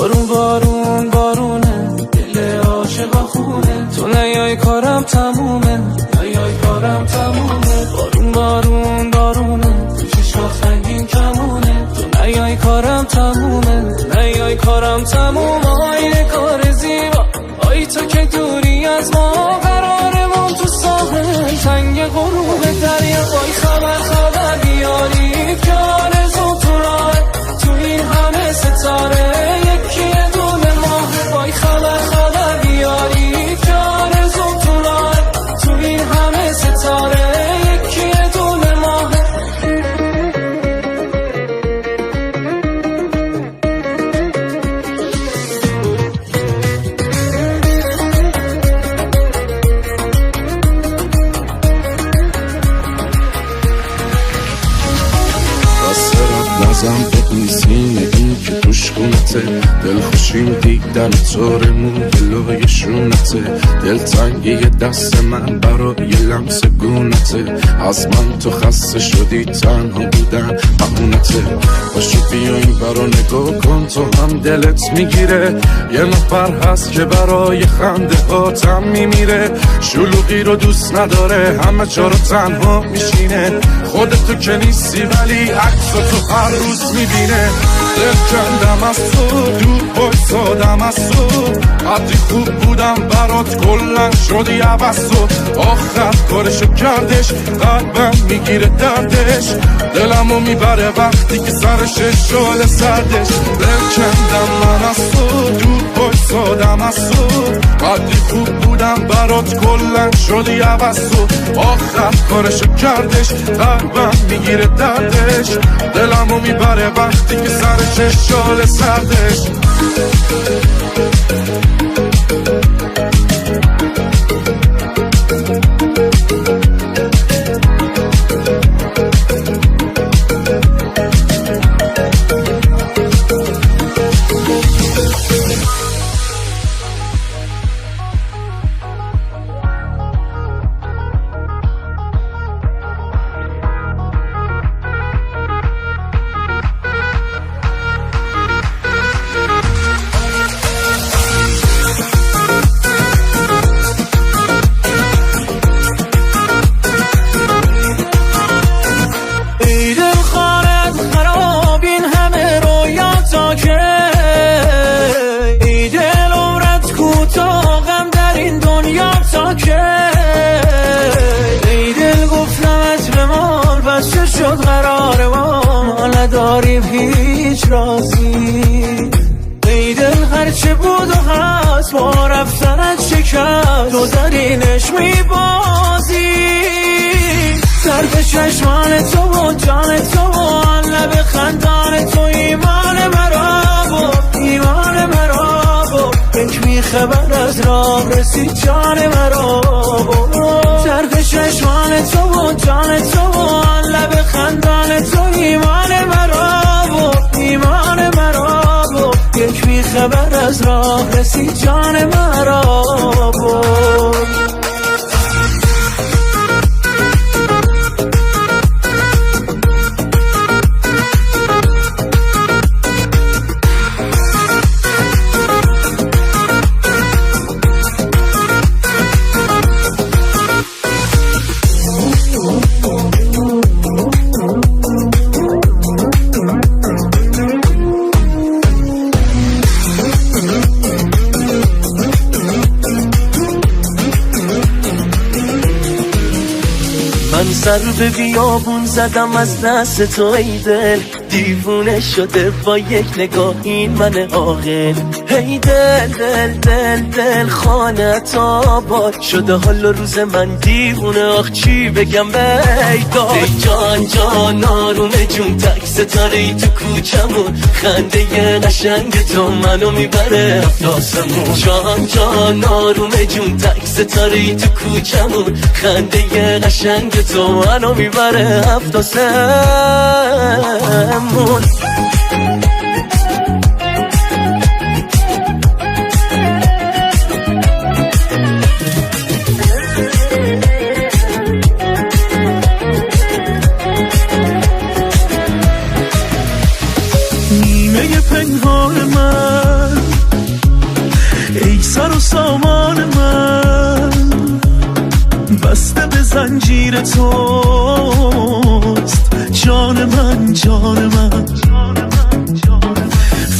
بارون بارون بارونه، دل عاشقا خونه. تو نیای کارم تمومه، نیای کارم تمومه. بارون بارون بارونه، تو چشمات رنگین کمونه. تو نیای کارم تمومه، نیای کارم تمومه. آی کار زیبا، آی تو که دوری از ما، قرارمون تو ساحل تنگ غروب دریا. وای خبر بیاری که آرزو تو راه، تو این همه ستاره یکی دونه ماه. وای خبر بیاری که آرزو تو راه، تو این همه ستاره یکی دونه ماه. نزم بدون سینه این که توش خونته، دل خوشیم دیدن تارمون بلای شونته. دل تنگی دست من برای لمس گونته، از من تو خسته شدی تنها بودن بهونته. باشو بیا این برا نگاه کن، تو هم دلت میگیره. یه نفر هست که برای خنده هاتم میمیره. شلوغی رو دوست نداره، همه جا رو تنها میشینه. خودتو که نیستی ولی عکس تو هر روز میبینه. دل کندم از تو، دور بایستادم از تو. قدری خوب بودم برات کلن شدی عوض تو. آخر کارشو کردش، قلبم میگیره دردش. دلمو میبره وقتی که سرش شال سردش. دل کندم من از تو، دور بایستادم از تو. قدری خوب بودم برات کلن شدی عوض تو. آخر کارشو کردش، قلبم میگیره دردش. دلمو میبره وقتی که سرش شال سردش. شد قرار ما نداریم هیچ رازی. ای دل هرچه بود و هست با رفتنت شکست، تو درینش میبازی. طرف چشمان تو و جان تو و لب خندان تو ایمان مرا بود، ایمان مرا بود. یک میخبر از راه رسید جان مرا بود. طرف چشمان تو و جان تو و لب خندان تو ایمان مرا بود، ایمان مرا بود. یک بیخبر از راه رسید جان مرا بود. من سر به بیابون زدم از دست تو ای دل، دیوونه شده با یک نگاه این من عاقل. ای دل دل دل دل خانت آباد شده حال روز من دیوونه. آخ چی بگم بیداد. ای جان جان آرومه جون تک ستاره ای تو کوچمون، خنده قشنگ تو منو میبره آسمون. جان جان آرومه جون تک ستاره ای تو کوچمون، خنده قشنگ تو منو میبره آسمون. نیمه پنهان من سامان من بسته به زنجیر توست، جان من جان من،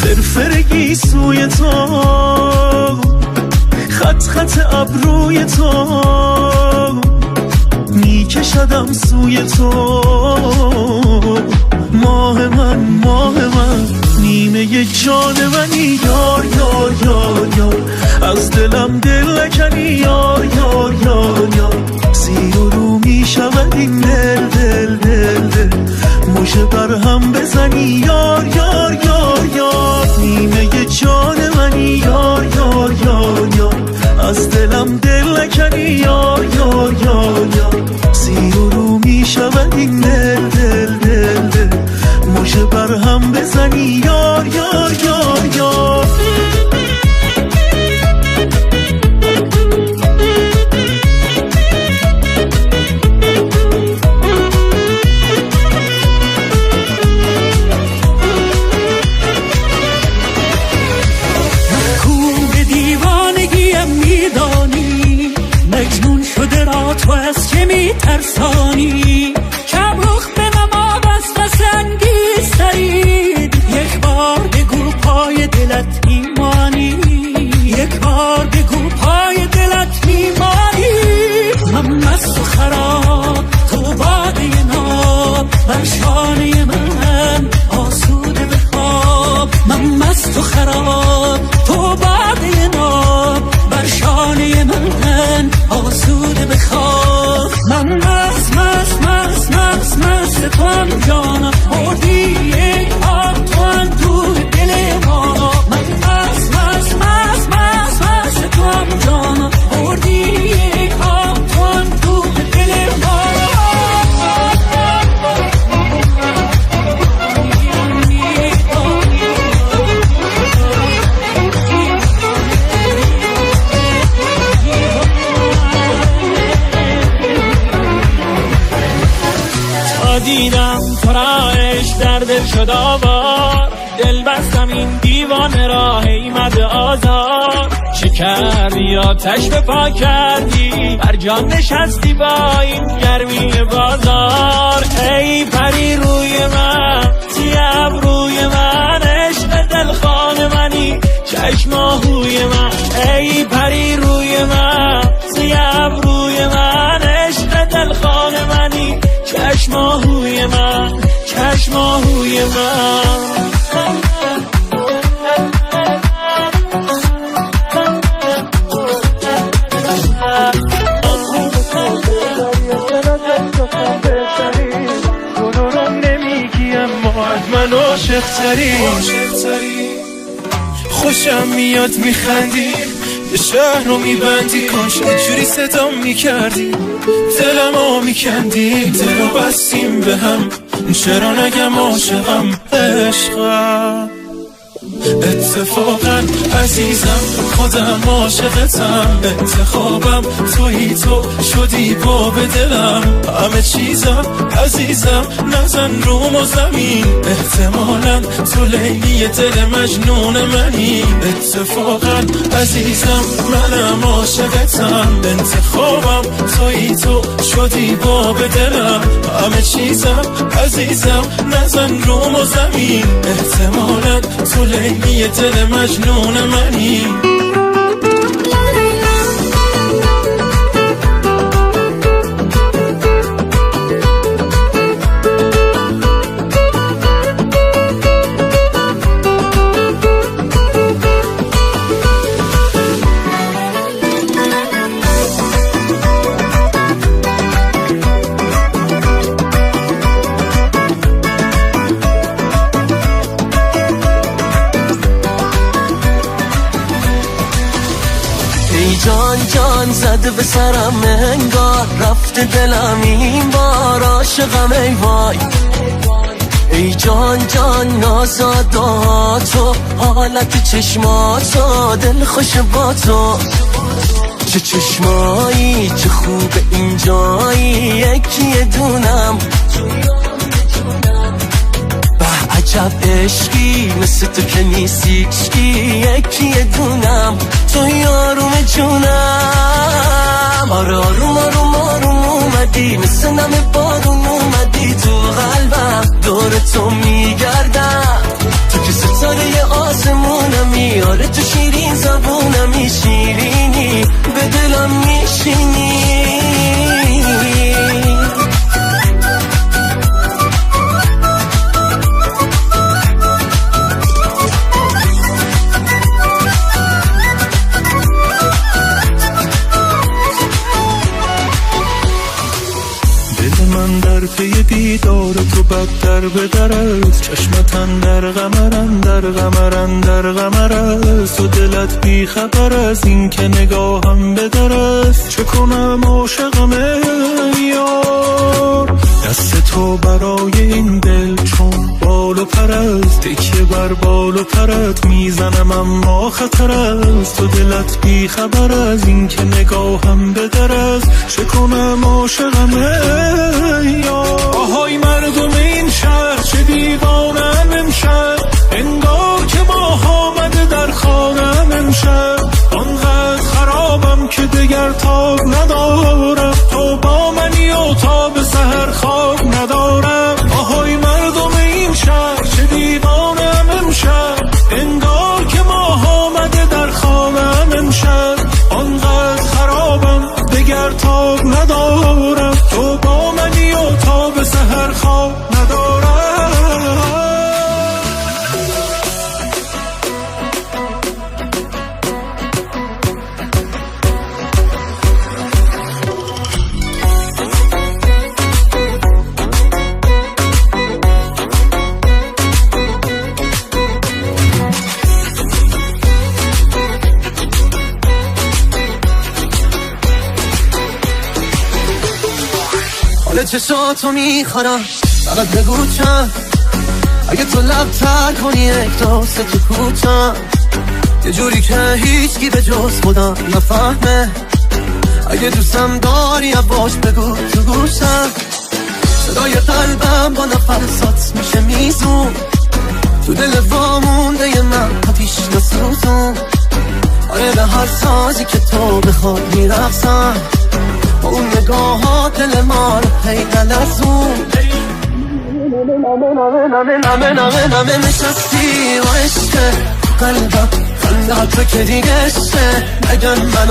فرفر گیسوی تو، خط خط ابروی تو، میکشدم سوی تو، ماه من ماه من، نیمه جان منی، یار یار یار یار، از دلم دل نکنی، یار یار یار یار، زیر و رو میشود این دل دل دل دل، مژه بر هم بزنی، یار یار یار یار، نیمه جان منی، یار یار یار یار، از دلم دل نکنی، یار یار یار یار، زیر و رو میشود این دل دل دل دل، مژه بر هم بزنی، یار یار یار یار. تو از که میترسانی، کم رخ به نما بست و سنگیسترید، یک بار بگو پای دلت میمانی، یک بار بگو پای دلت میمانی، من مست و خراب تو باده ناب، بر شانه من آسوده بخواب، من مست و خراب تو باده ناب، بر شانه من آسوده بخواب، من مست مست مست مست مست تو هم جانم، بردی یک آب تو هم دور دل ما، من مست مست مست مست مست تو هم جانم، بردی یک آب تو هم دور دل ما. دیدم تو را عشق در دل شد آوار، دل بستم این دیوانه را حیمت آزار، چه کردی آتش به پا کردی، بر جان نشستی با این گرمی بازار، ای پری روی من سیب روی من، عشق دلخواه منی چشم آهوی من، ای پری روی من سیب روی من، عشق دلخواه منی چشم آهوی من، چشم آهوی من. من عاشق تری، خوشم میاد میخندی، یه شهر رو میبندی، کاش اینجوری صدام میکردی، دلمو میکندی، دلو بستیم به هم، چرا نگم عاشقم عشقم، اتفاقا عزیزم خودم عاشقتم، انتخابم تویی، تو شدی باب دلم، همه چیزم عزیزم، نزن روم و زمین، احتمالا تو لیلی دل مجنون منی، اتفاقا عزیزم منم عاشقتم، انتخابم تویی، تو شدی باب دلم، همه چیزم عزیزم، نزن روم و زمین، احتمالا تو لیلی دل مجنون منی. جان جان زده به سرم انگار، رفته دلم این بار، عاشقم ای وای، ای جان جان نازاداتو، حالت چشماتو، دل خوش با تو، چه چشمایی چه خوب اینجایی، یکی دونم به عجب عشقی، مثل تو که نیستی یکی دونم، تو یاروم اومدی مثل نم بارون اومدی تو قلبم دور تو میگردم تو که ستاره آسمونمی آره تو شیرین زبونمی شیرینی به دلم میشینی من در پی دیدار تو بدتر به در است چشمتن در غمرن در غمرن در غمر است و دلت بی خبر از این که نگاهم به در است چه کنم عاشقم یار دست تو برای این دل چون بال و پر است تکیه بر بال و پرت میزنم اما خطر است تو دلت بی خبر از این که نگاهم به در است چه کنم عاشقم آهای مردم این شهر چه دیوانم امشب انگار که ماه آمده در خانم امشب آنقدر خرابم که دگر تاب ندارم تو با منی و تا به سحر خواب ندارم آهای مردم این شهر چه دیوانم امشب انگار که ماه آمده در خانم امشب آنقدر خرابم دگر تاب ندارم تو با منی و تا به سحر خواب ندارم حال چشاتو میخورم فقط بگو چند اگه تو لب تر کنی یک داست تو کوچم یه جوری که هیچکی به جز خودم نفهمه اگه دوستم داری باش بگو تو گوشم صدای قلبم با نفسات میشه میزون تو دل وامونده من آتیش نسوزون آره به هر سازی که تو بخواد میرقصم با اون نگاهات دل ما رو پی نلرزون نمه نشستی و عشقه قلبم خنده تو که دیگه عشقه نگم من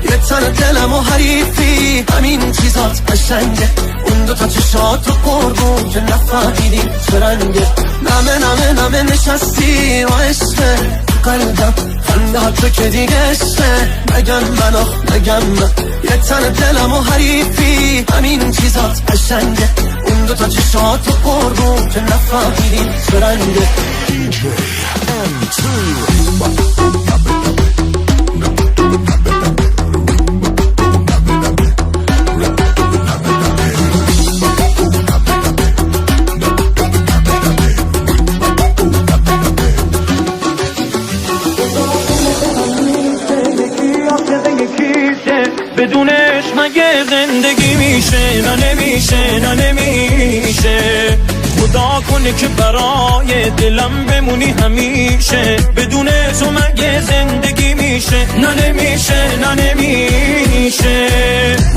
یه تن دلم و حریفی همین چیزات قشنگه اون دوتا چشات و قربون که نفهمیدیم چه رنگه نمه نشستی و عشقه قلبم خنده تو که دیگه عشقه نگم من یه تن دلم و حریفی همین چیزات قشنگه اون دوتا چشات و قربون که نفهمیدیم چه رنگه بدونش مگه زندگی میشه نه نمیشه خدا کنه که برای دلم بمونی همیشه بدون تو مگه زندگی میشه نه نمیشه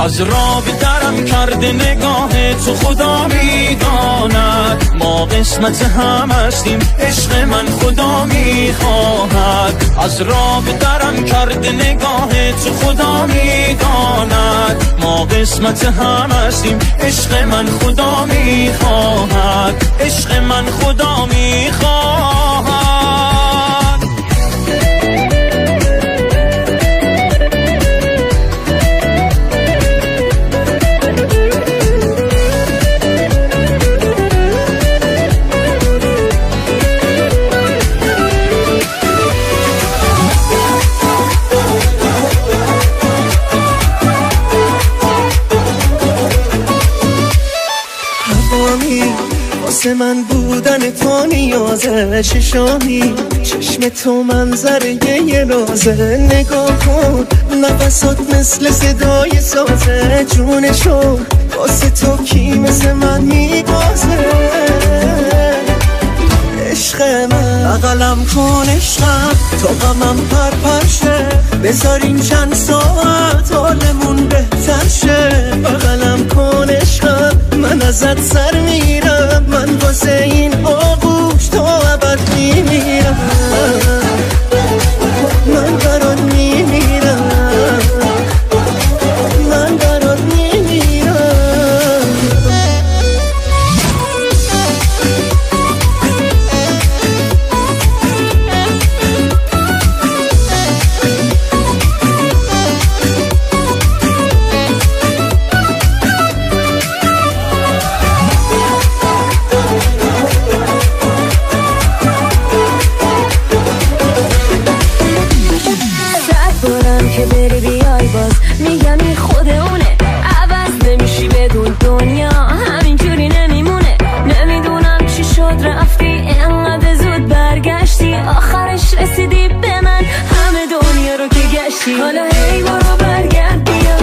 از راه به درم کرده نگاه تو خدا میداند ما قسمت هم هستیم عشق من خدا میخواهد از راه به درم کرده نگاه تو خدا میداند ما قسمت هم هستیم عشق من خدا میخواهد عشق من خدا میخواهد واسه من بودن تو نیازه چشامی چشم تو منظره یه رازه نگاه کن نفسات مثل صدای سازه جونشو واسه تو کی مثل من میبازه عشق من بغلم کن عشقم تا غمم پرشه بذارین چند ساعت حالمون بهتر شه بغلم ازت سر میرم، من واسه این آغوش تا ابد میمیرم، من برات میمیرم، من برات میمیرم. که بری بیای باز میگم این خود اونه، عوض نمیشی بدون دنیا همینجوری نمیمونه. نمیدونم چی شد رفتی انقدر زود برگشتی، آخرش رسیدی به من همه دنیا رو که گشتی. حالا هی برو برگرد بیا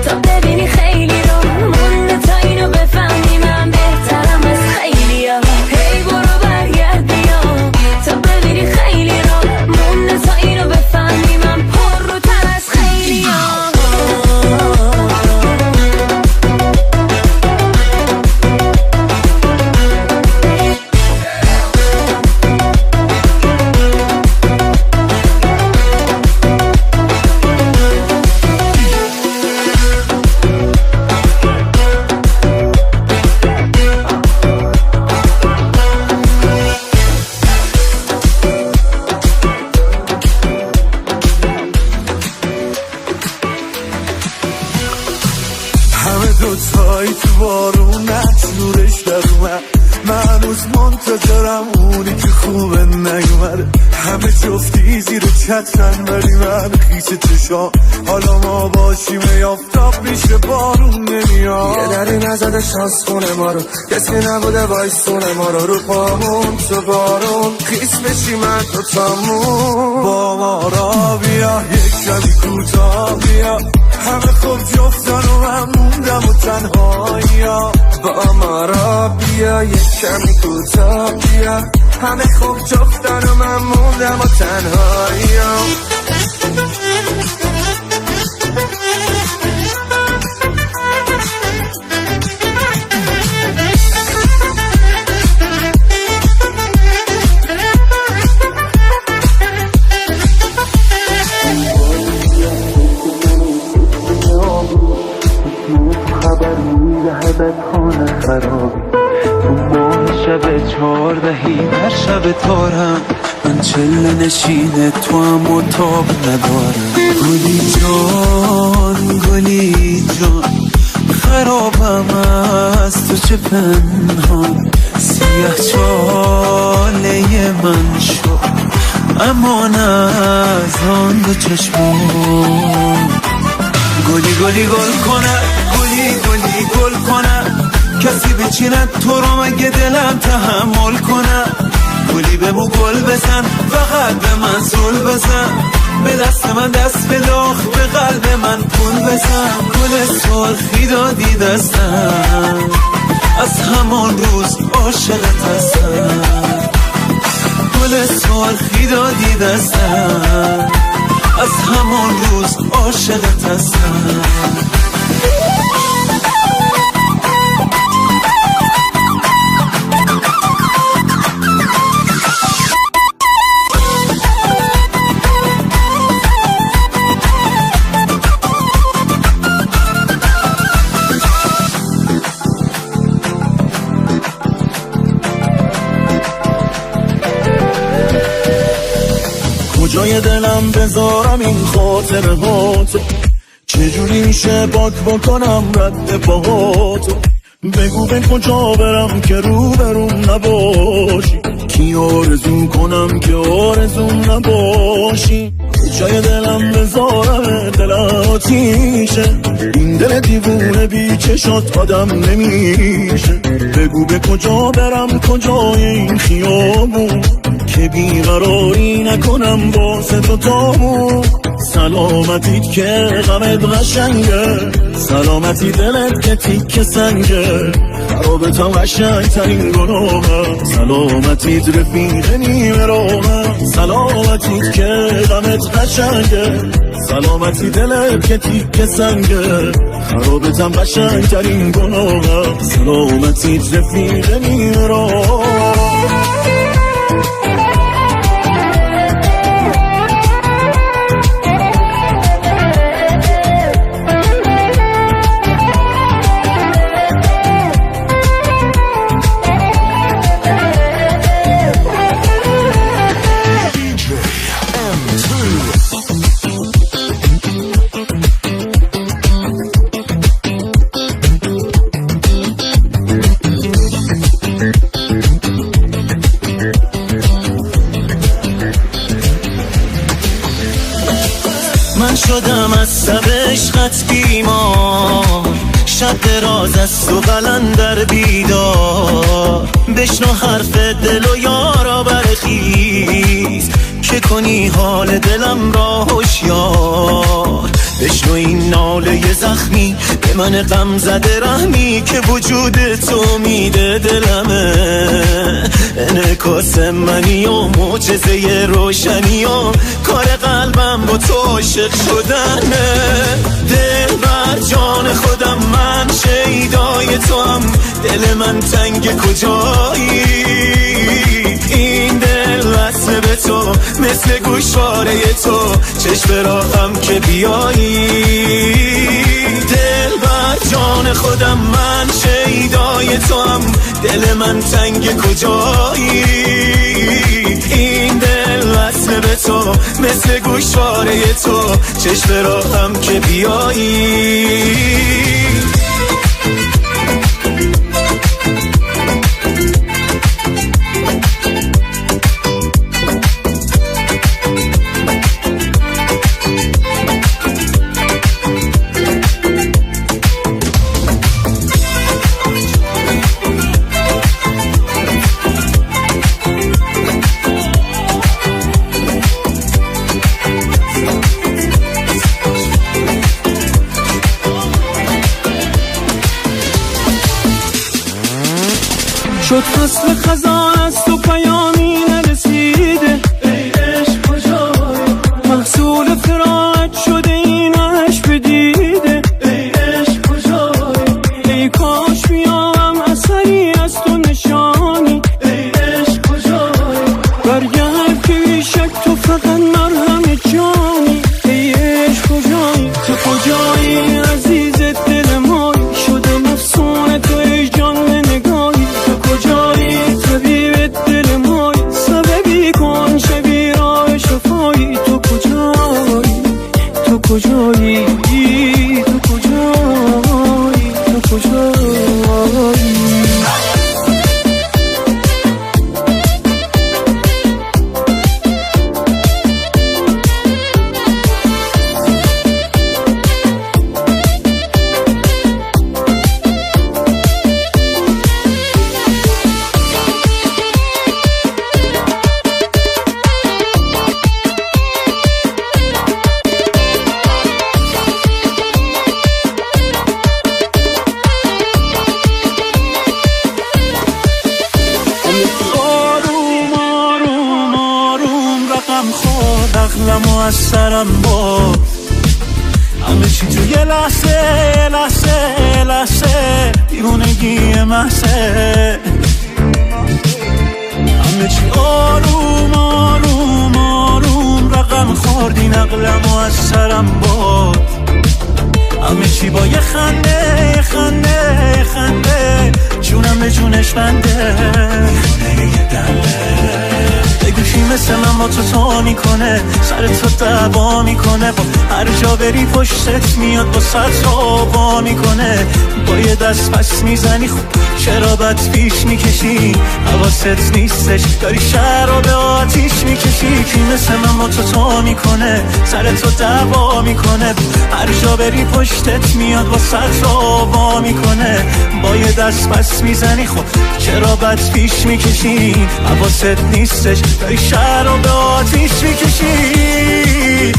تا ببینی خیلی رو مونده تا اینو بفهمی من بهترم از خیلی ها. هی برو برگرد بیا تا ببینی خیلی رو مونده تا اینو بفهمی من پر رو تر از خیلی ها. همه دوتایی تو بارونت نورش در اومد، من هنوز منتظرم اونی که خوبه نیومده. همه جفتی زیر چترن ولی من خیس چشام، حالا ما باشیم یافتاب میشه بارون نمیاد. یه دری نزده شانس خونه ما رو، کسی نبوده وایسونه ما رو پامون تو بارون خیس بشی من دوتامون. با ما را بیا یک کمی کوتاه بیا، همه خوب جفتن و من موندم و تنهایی ها. با ما را بیا یک کمی کوتاه بیا، همه خوب جفتن و من موندم و تنهایی ها. تو ماه شب 14 هر شب تارم، من چله نشینه تو هم و تاب ندارم. گلی جان گلی جان خرابم از تو چه پنهان، سیاه چاله من شد امان از آن دو چشمان. گلی گلی گل کنه، گلی گلی گل کنه، کسی بچیند تو رو مگه دلم تحمل کنه. گلی به مو گل بزن، فقط به من زل بزن، به دست من دست بداخ، به قلب من پول بزن. گل سرخی دادی دستم، از همان روز عاشقت هستم. گل سرخی دادی دستم، از همان روز عاشقت هستم. کجای دلم بذارم این خاطره هاتو، چجوری میشه پاک بکنم رد پاهاتو. بگو به کجا برم که روبروم نباشی، کی آرزو کنم که آرزوم نباشی. کجای دلم بذارم دل آتیشه، این دل دیوونه بی چشات آدم نمیشه. بگو به کجا برم کجای این خیابون، که بیقراری نکنم واسه تو تامون. سلامتیت که غمت قشنگه، سلامتی دلت که تیک سنگه، خرابتم قشنگ ترین گناهه، سلامتیت رفیق نیمه راهه، سلامتیت که غمت قشنگه، سلامتی دلت که تیک سنگه، خرابتم قشنگ ترین گناهه، سلامتیت رفیق نیمه راهه. من شدم از سب عشقت بیمار، شب دراز است و قلندر بیدار، بشنو حرف دل و یارا برخیز که کنی حال دلم را هوشیار، بشنو این ناله زخمی به من غم زده رحمی که وجود تو میده دلمه، انعکاس منی و معجزه روشنی و کار قلبم با تو عاشق شدنه، دل بر جان خودم من شیدای تو هم، دل من تنگ کجایی، این دل وصل به تو مثل گوشواره تو، چشم راهم که بیایی، دل بر جان خودم من شیدای تو هم، دل من تنگ کجایی، این دل وصل به تو مثل گوشواره تو، چشم راهم که بیایی. شد فصل خزان است و پیامی نرسیده، ای عشق کجایی، محصول فراقت شده این عشق بدیده، ای عشق کجایی، ای کاش بیامم اثری از تو نشانی، ای عشق کجایی، برگرد که بیشک تو فقط مرهم جانی، ای عشق کجایی، تو کجایی عزیز دل مای، شده مفسون تو ای جان نگاهی، کجایی طبیب دل مای، سببی کن شبی راه شفایی، تو کجایی، تو کجایی، تو کجایی، تو کجایی. عقلمو از سرم برد، همه چی تو یه لحظه دیوونگی محضه، همه چی آروم رقم خوردین، عقلمو از سرم برد، همه چی با یه خنده جونم به جونش بنده، بگوشی مثل من با تو تا میکنه، سر تو دعوا میکنه، با هر جا بری پشتت میاد با سر وا میکنه، با یه دست پس میزنی خوب چرا بد پیش میکشی، حواست نیستش داری شهر رو به آتیش میکشی، کی مثل من با تو تا میکنه، سر تو دعوا میکنه، هر جا بری پشتت میاد با سر وا میکنه، با یه دست پس میزنی خب چرا بد پیش میکشی، حواست نیستش داری شهر رو به آتیش میکشی.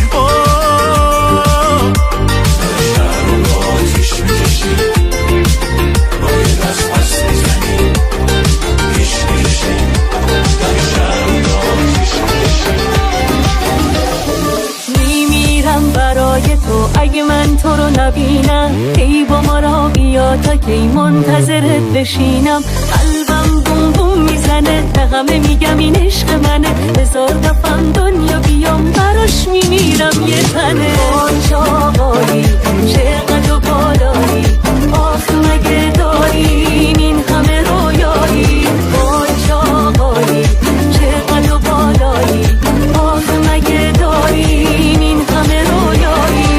تو اگه من تو رو نبینم ای با ما را بیا تا کی منتظرت بشینم قلبم بوم بوم میزنه به همه میگم این عشق منه هزار دفعه دنیا بیام براش میمیرم یه تنه آقایی چقدر و بالایی آخ مگه داریم این همه رویایی آقایی چقدر و بالایی آخ مگه داریم این همه رویایی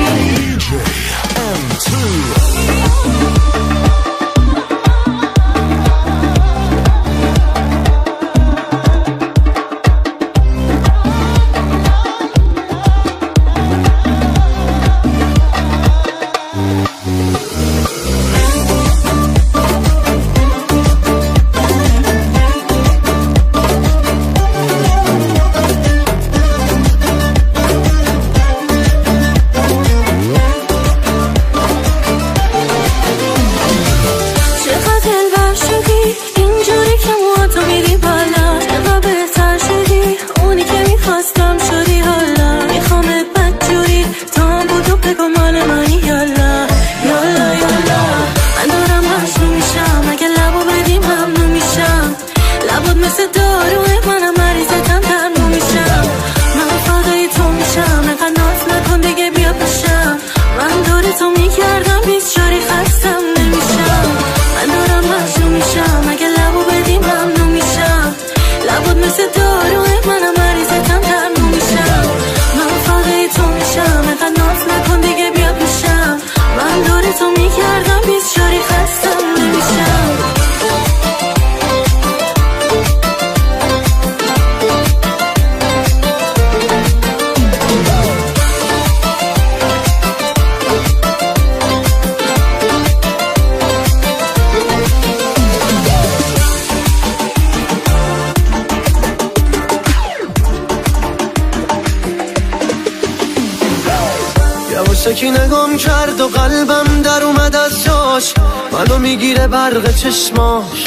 یکی نگام کرد و قلبم در اومد از جاش منو میگیره برق چشماش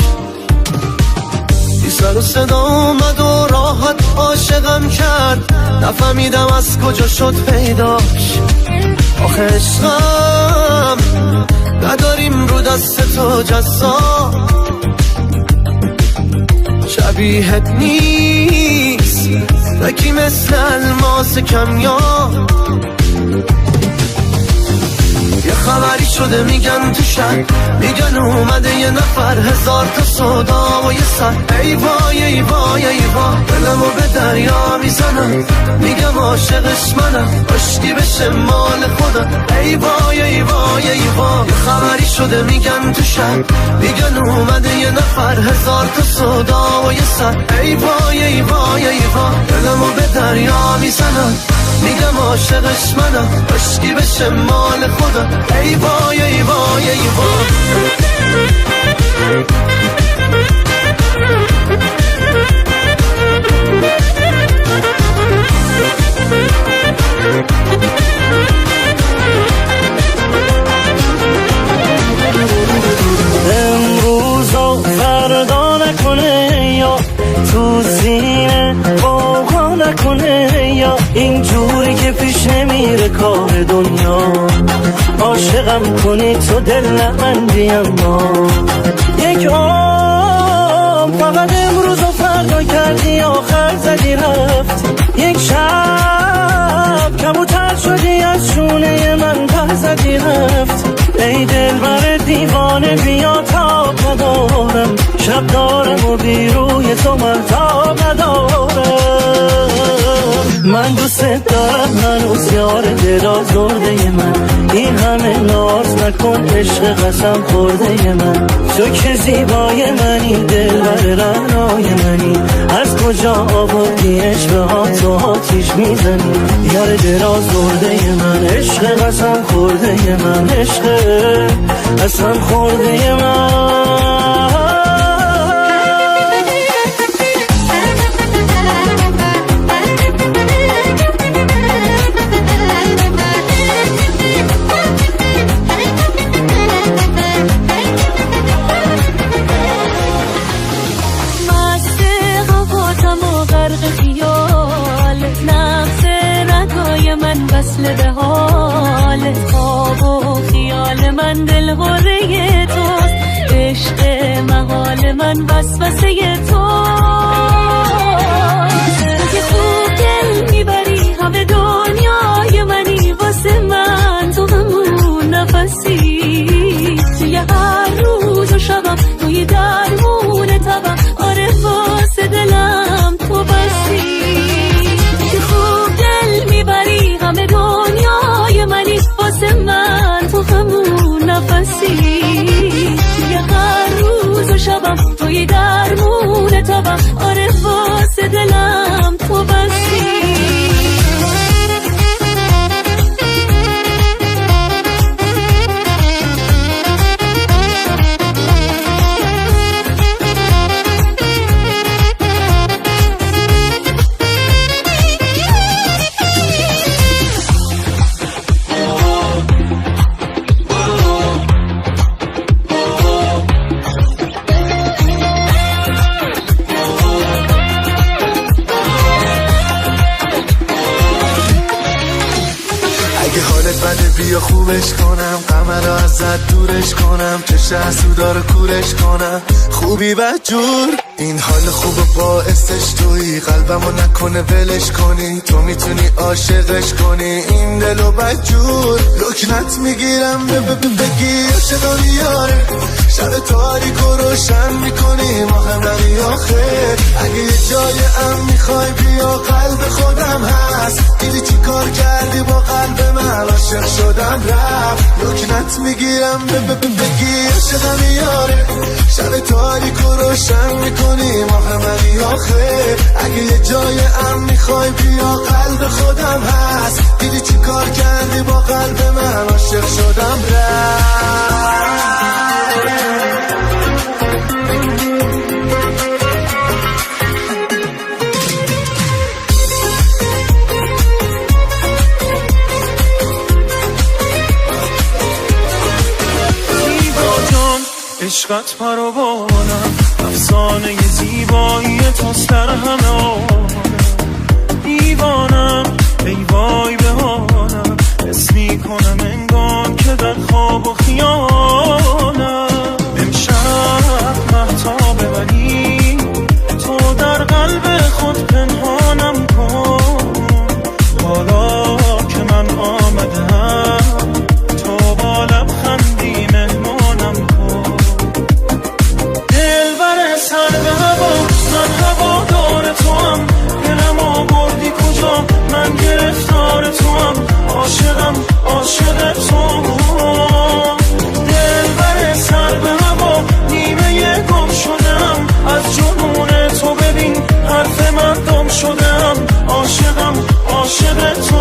بی سر و صدا اومد و راحت عاشقم کرد نفهمیدم از کجا شد پیداش آخه عشقم نداریم رو دست تو جزا شبیهت نیست نکی مثل الماس کمیاب یه خبری شده میگن تو شهر میگن اومده یه نفر هزار تا صدا و یه سر ای وای ای وای ای وای دلمو به دریا میزنم میگم عاشقش منم عشقی بشه مال خودم ای وای ای وای ای وای یه خبری شده میگن تو شهر میگن اومده یه نفر هزار تا صدا و یه سر ای وای ای وای ای وای دلمو به دریا میزنم میگم عاشقش منم عشقی بشه مال خودم ای وای ای وای ای وای امروز و فردا نکنه یا تو سینه باقا نکنه یا اینجوری که پیش نمیره کار دنیا عاشقم کنی تو دل نبندی اما یک عمر فقط امروز و فردا کردی آخر زدی رفت یک شب کبوتر شدی از شونه من پر زدی رفت ای دل بر دیوانه بیا تاب ندارم شب دارم و بیروی تو من تاب ندارم من دوست دارم هنوز یار دل زرده من این همه ناز نکن عشق قسم خورده من تو که زیبای منی دل بر رعنای منی از کجا آوردی عشق ها تو آتیش میزنی یار دل زرده من عشق قسم خورده من عشق قسم خورده من وصل به حال خیالت خواب و خیال من دل غره توست، عشق محال من وسوسه توست. که خوب دل میبری همه دنیای منی، واسه من تو همون نفسی، توی هر روز و شبم توی درمون تبم، آره واسه دلم تو بسی. که خوب دل میبری همه دنیای منی، واسه من تو همون نفسی، توی هر روز و شبم توی درمون تبم، آره واسه دلم تو بسی. بیا خوبش کنم، غم رو ازت دورش کنم، چش حسودا رو کورش کنم، خوبی بدجور این حال خوب باعثش تویی، قلبمو نکنه ولش کنی، تو میتونی عاشقش کنی این دلو بدجور. لکنت میگیرم بگی عاشقم یاره، شب تاریک و روشن میکنی ماه منی آخه، اگه یه جای ام میخوای بیا قلب خودم هست، دیدی چی کار کردی با قلب من، عاشق شدم رفت. لکنت میگیرم بگی عاشقم یاره، شب تاریک و روشن میکنی ماه منی آخه، اگه یه جای ام میخوای بیا قلب خودم هست، دیدی چی کار کردی با قلب من، عاشق شدم رفت. عشقت پروانم، افسانه زیبایی توست در همه عالم، دیوانم ای وای بهانم، حس میکنم انگار که در خواب و خیالم، امشب مهتاب منی تو در قلب خود پنهانم کن، حالا که من آمدم تو با لبخندی مهمانم کن. سر به هوا من هوا دار تو هم، دلم آوردی کجا من گرفتار تو هم، عاشقم عاشق تو، دلبر سر به هوا نیمه گم شدم، از جنون تو ببین حرف من دم شدم، عاشقم عاشق تو.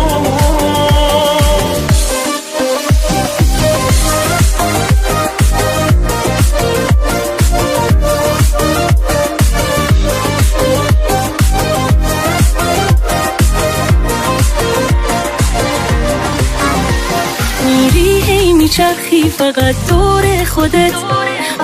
میچرخی فقط دور خودت،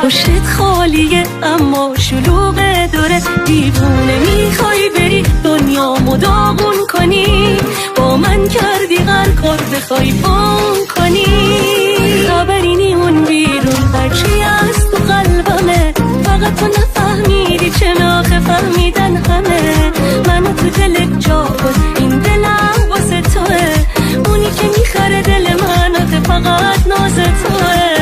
پشتت خالیه اما شلوغ دورت، دیوونه میخوای بری دنیامو داغون کنی، با من کردی هر کار بخوای بان کنی، خبری نیمون بیرون هرچی از تو قلبمه، فقط تو نفهمیدی چه ناخه فهمیدن همه، منو تو دلت جا کن این دلم واسه توه، اونی که میخره دل منو فقط ناز توه.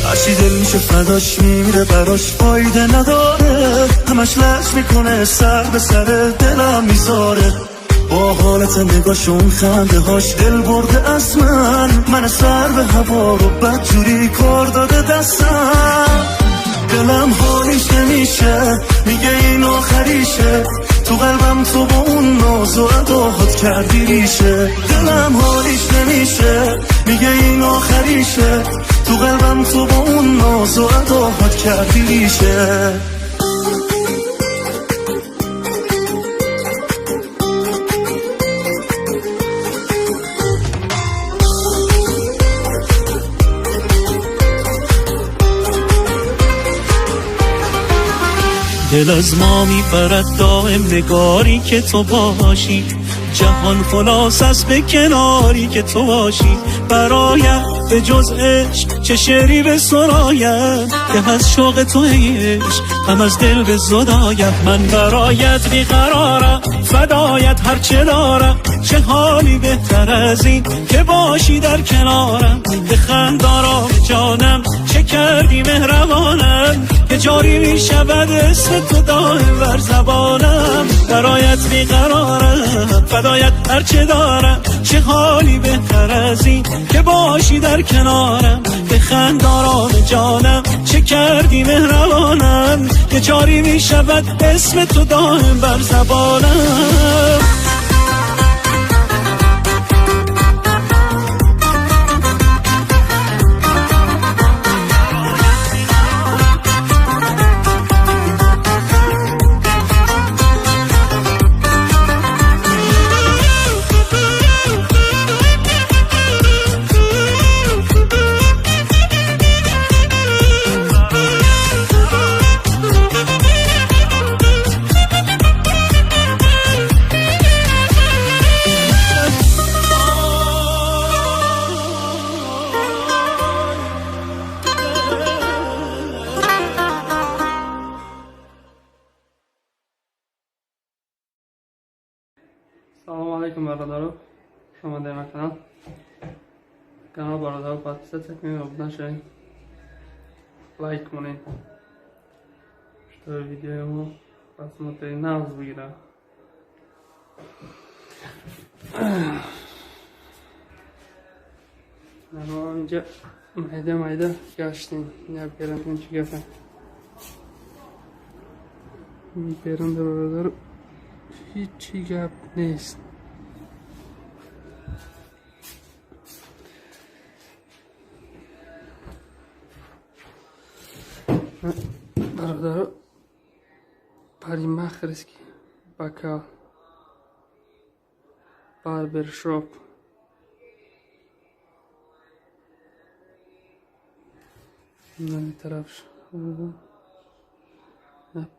هرچی دل میشه فداش میمیره براش فایده نداره، همش لش میکنه سر به سر دلم میذاره، با حالت نگاهشون خنده هاش دل برده از من سر به هوا رو بدجوری کار داده دستم، دلم حالیش نمیشه میگه این آخریشه، تو قلبم تو با اون ناز و عداهات کردی ریشه، دلم حالیش نمیشه میگه این آخریشه، تو قلبم تو با اون ناز و عداهات کردی ریشه. دل از ما میبرد دائم نگاری که تو باشی، جهان خلاص است به کناری که تو باشی. برایت به جز عشق چه شعری به سراید، که از شوق تو ای عشق هم از دل به زداید. من برایت بیقرارم فدایت هرچه دارم، چه حالی بهتر از این که باشی در کنارم. بخند آرام جانم چه کردی مهربانم، که جاری می شود اسم تو دائم بر زبانم. برایت بیقرارم فدایت هرچه دارم، چه حالی بهتر از این که باشی در کنارم. بخند آرام جانم چه کردی مهربانم، که جاری می شود اسم تو دائم بر زبانم. سلام علیکم برادران، شما در کانال برادران پادکست تکنیم ابتدا شدین لایک کنین تا ویدیو ما پس متوجه نوز بگیره. ما اینجا مایده گشتیم یا بیرم این چی گفتن بیرم در برادر هیچی گپ نیست. برادر پریمخرسکی بکا باربر شاپ من طرفش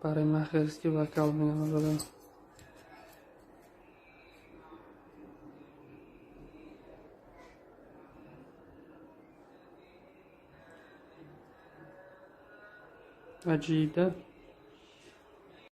پریمخرسکی بکا میگم برادر. عجیبه